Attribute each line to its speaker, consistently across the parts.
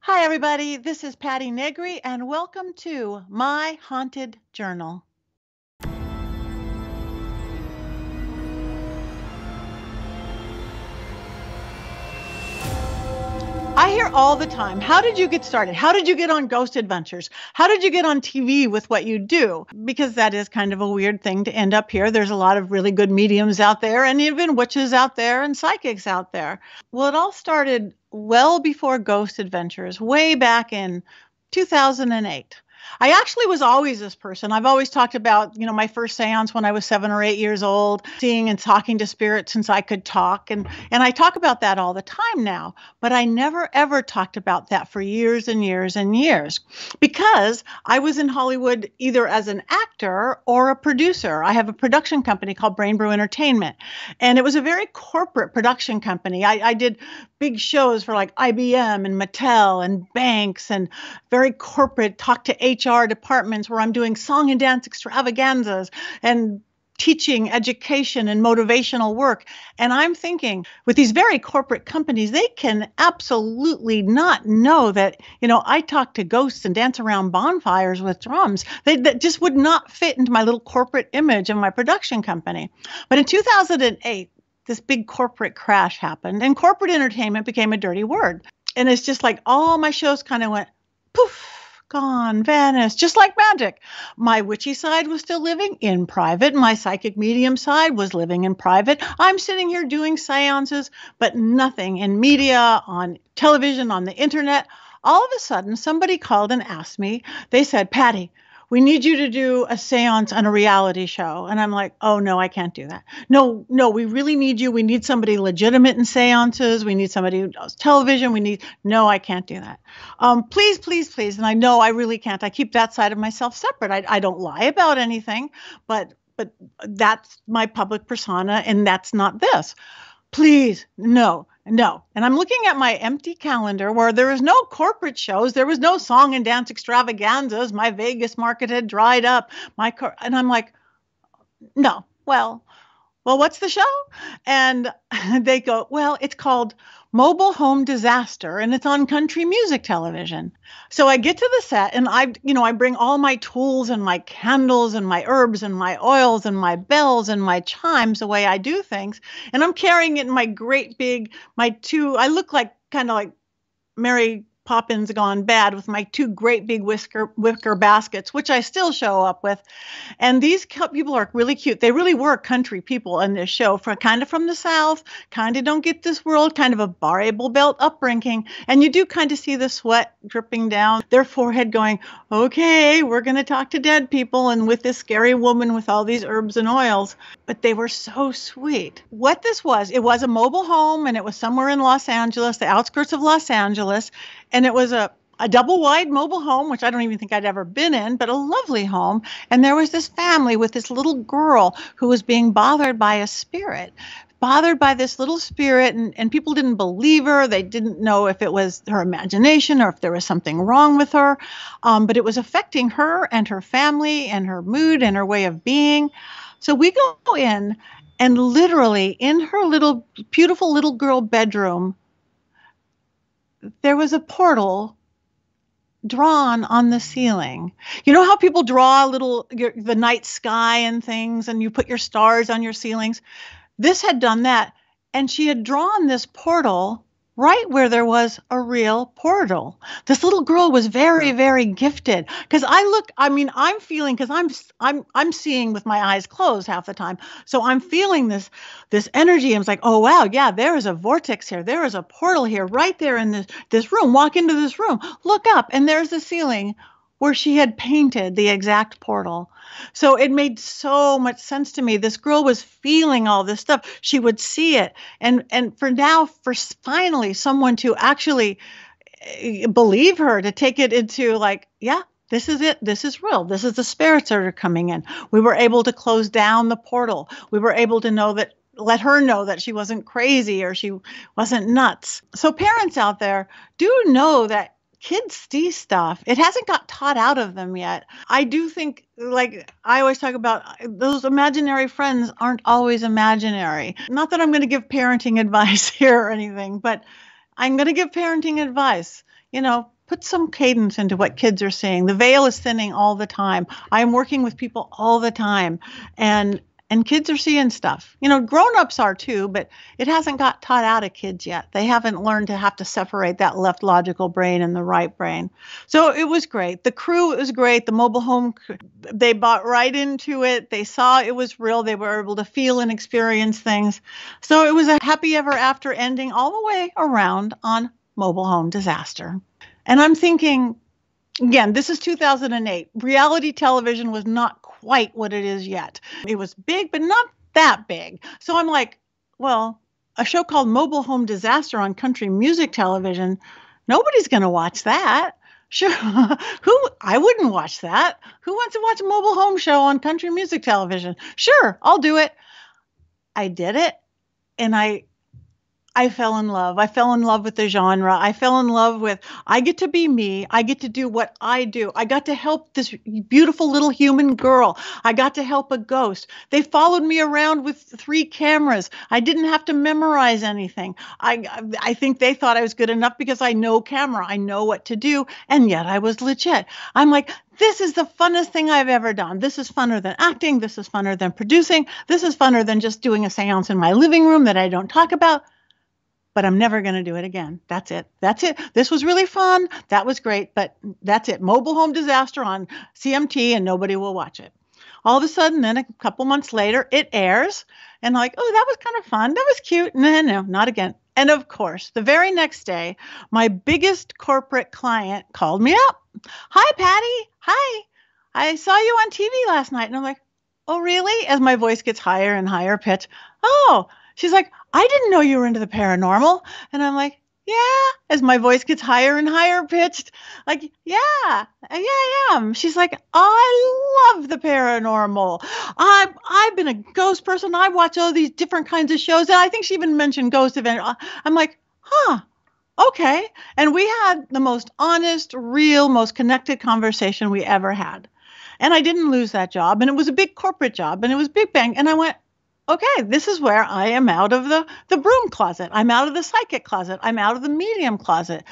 Speaker 1: Hi, everybody. This is Patti Negri, and welcome to My Haunted Journal. I hear all the time, how did you get started? How did you get on Ghost Adventures? How did you get on TV with what you do? Because that is kind of a weird thing to end up here. There's a lot of really good mediums out there, and even witches out there and psychics out there. Well, it all started well before Ghost Adventures, way back in 2008. I actually was always this person. I've always talked about, my first seance when I was 7 or 8 years old, seeing and talking to spirits since I could talk. And I talk about that all the time now, but I never ever talked about that for years and years and years because I was in Hollywood either as an actor or a producer. I have a production company called Brain Brew Entertainment, and it was a very corporate production company. I did big shows for like IBM and Mattel and banks and very corporate talk to HR departments where I'm doing song and dance extravaganzas and teaching education and motivational work. And I'm thinking with these very corporate companies, they can absolutely not know that, I talk to ghosts and dance around bonfires with drums. That just would not fit into my little corporate image of my production company. But in 2008, this big corporate crash happened and corporate entertainment became a dirty word. And it's just like all my shows kind of went poof, gone, vanished, just like magic. My witchy side was still living in private. My psychic medium side was living in private. I'm sitting here doing seances, but nothing in media, on television, on the internet. All of a sudden, somebody called and asked me, they said, Patti, we need you to do a seance on a reality show. And I'm like, oh, no, I can't do that. No, we really need you. We need somebody legitimate in seances. We need somebody who does television. No, I can't do that. Please, please, please. And I know I really can't. I keep that side of myself separate. I don't lie about anything, but that's my public persona, and that's not this. Please, no. And I'm looking at my empty calendar where there was no corporate shows. There was no song and dance extravaganzas. My Vegas market had dried up. And I'm like, no, well, what's the show? And they go, well, it's called Mobile Home Disaster, and it's on country music television. So I get to the set, and I bring all my tools and my candles and my herbs and my oils and my bells and my chimes, the way I do things. And I'm carrying it in my great big, I look like kind of like Mary Poppins gone bad with my two great big wicker baskets, which I still show up with. And these people are really cute. They really were country people in this show, kind of from the South, kind of don't get this world, kind of a variable belt upbringing. And you do kind of see the sweat dripping down their forehead going, okay, we're going to talk to dead people and with this scary woman with all these herbs and oils. But they were so sweet. What this was, it was a mobile home, and it was somewhere in Los Angeles, the outskirts of Los Angeles. And it was a double wide mobile home, which I don't even think I'd ever been in, but a lovely home. And there was this family with this little girl who was being bothered by a spirit, bothered by this little spirit. And people didn't believe her. They didn't know if it was her imagination or if there was something wrong with her. But it was affecting her and her family and her mood and her way of being. So we go in, and literally in her little, beautiful little girl bedroom, there was a portal drawn on the ceiling. You know how people draw the night sky and things, and you put your stars on your ceilings? This had done that, and she had drawn this portal right where there was a real portal. This little girl was very, very gifted, because I'm feeling, because I'm seeing with my eyes closed half the time. So I'm feeling this energy. I was like, oh, wow, yeah, there is a vortex here. There is a portal here right there in this room. Walk into this room, look up, and there's the ceiling where she had painted the exact portal. So it made so much sense to me. This girl was feeling all this stuff. She would see it. And for finally someone to actually believe her, to take it into like, yeah, this is it. This is real. This is the spirits that are coming in. We were able to close down the portal. We were able to let her know that she wasn't crazy or she wasn't nuts. So parents out there, do know that kids see stuff. It hasn't got taught out of them yet. I do think, like I always talk about, those imaginary friends aren't always imaginary. Not that I'm going to give parenting advice here or anything, but I'm going to give parenting advice. put some cadence into what kids are seeing. The veil is thinning all the time. I'm working with people all the time, and kids are seeing stuff. Grown-ups are too, but it hasn't got taught out of kids yet. They haven't learned to have to separate that left logical brain and the right brain. So it was great. The crew, it was great. The mobile home, they bought right into it. They saw it was real. They were able to feel and experience things. So it was a happy ever after ending all the way around on mobile home disaster. And I'm thinking, again, this is 2008. Reality television was not quite what it is yet. It was big, but not that big. So I'm like, well, a show called Mobile Home Disaster on country music television, nobody's going to watch that. Sure. I wouldn't watch that. Who wants to watch a mobile home show on country music television? Sure, I'll do it. I did it. And I fell in love. I fell in love with the genre. I fell in love with, I get to be me. I get to do what I do. I got to help this beautiful little human girl. I got to help a ghost. They followed me around with 3 cameras. I didn't have to memorize anything. I think they thought I was good enough because I know camera. I know what to do. And yet I was legit. I'm like, this is the funnest thing I've ever done. This is funner than acting. This is funner than producing. This is funner than just doing a seance in my living room that I don't talk about. But I'm never going to do it again. That's it. That's it. This was really fun. That was great. But that's it. Mobile home disaster on CMT, and nobody will watch it. All of a sudden, then a couple months later, it airs. And like, oh, that was kind of fun. That was cute. No, not again. And of course, the very next day, my biggest corporate client called me up. Hi, Patti. Hi. I saw you on TV last night. And I'm like, oh, really? As my voice gets higher and higher pitch. Oh, she's like, I didn't know you were into the paranormal. And I'm like, yeah, as my voice gets higher and higher pitched. Like, yeah, I am. She's like, I love the paranormal. I've been a ghost person. I watch all these different kinds of shows. And I think she even mentioned Ghost Event. I'm like, huh, okay. And we had the most honest, real, most connected conversation we ever had. And I didn't lose that job. And it was a big corporate job. And it was big bang. And I went, okay, this is where I am out of the broom closet. I'm out of the psychic closet. I'm out of the medium closet.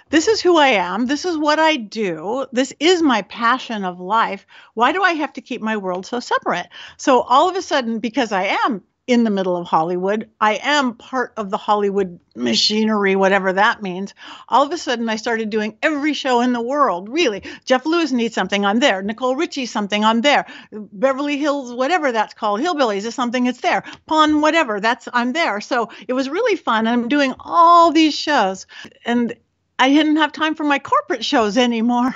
Speaker 1: This is who I am. This is what I do. This is my passion of life. Why do I have to keep my world so separate? So all of a sudden, because I am in the middle of Hollywood, I am part of the Hollywood machinery, whatever that means. All of a sudden, I started doing every show in the world, really. Jeff Lewis needs something, I'm there. Nicole Richie, something, I'm there. Beverly Hills, whatever that's called, Hillbillies is something, it's there. Pawn, whatever, I'm there. So it was really fun. I'm doing all these shows. And I didn't have time for my corporate shows anymore.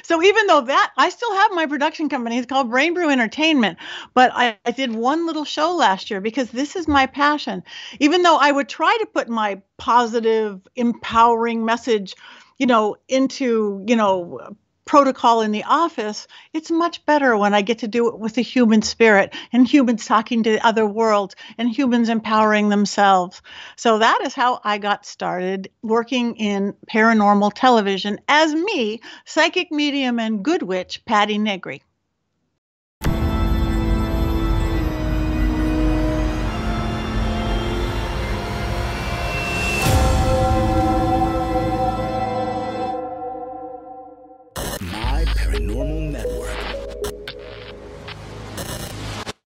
Speaker 1: So even though I still have my production company, it's called Brain Brew Entertainment, but I did one little show last year because this is my passion. Even though I would try to put my positive, empowering message, into, protocol in the office, it's much better when I get to do it with the human spirit and humans talking to other worlds and humans empowering themselves. So that is how I got started working in paranormal television as me, psychic medium and good witch, Patti Negri.